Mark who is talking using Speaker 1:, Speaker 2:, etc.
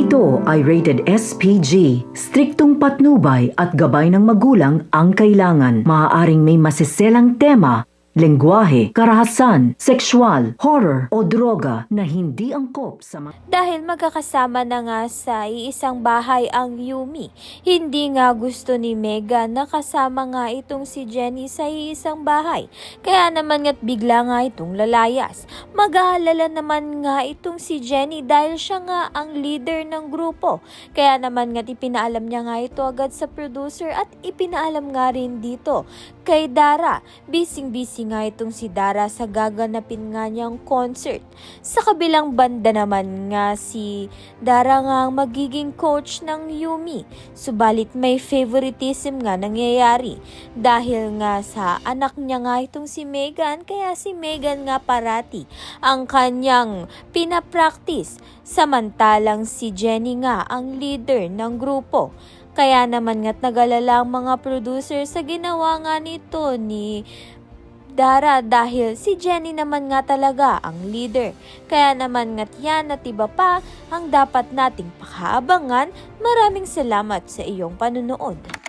Speaker 1: Ito ay rated SPG. Striktong patnubay at gabay ng magulang ang kailangan. Maaaring may masiselang tema, lengguwahe, karahasan, sexual, horror o droga na hindi angkop sa mga...
Speaker 2: Dahil magkakasama na nga sa iisang bahay ang Yumi, hindi nga gusto ni Megan na kasama nga itong si Jenny sa iisang bahay. Kaya naman nga't bigla nga itong lalayas. Mag-aalala naman nga itong si Jenny dahil siya nga ang leader ng grupo. Kaya naman nga't ipinaalam niya nga ito agad sa producer at ipinaalam nga rin dito kay Dara. Busy nga itong si Dara sa gaganapin nga niyang concert. Sa kabilang banda naman nga si Dara nga ang magiging coach ng Yumi. Subalit may favoritism nga nangyayari dahil nga sa anak niya nga itong si Megan, kaya si Megan nga parati ang kanyang pinapractice, samantalang si Jenny nga ang leader ng grupo. Kaya naman nga't nag-alala ang mga producer sa ginawa nga nito ni Dara dahil si Jenny naman nga talaga ang leader. Kaya naman nga't yan at iba pa ang dapat nating pakaabangan. Maraming salamat sa iyong panunood.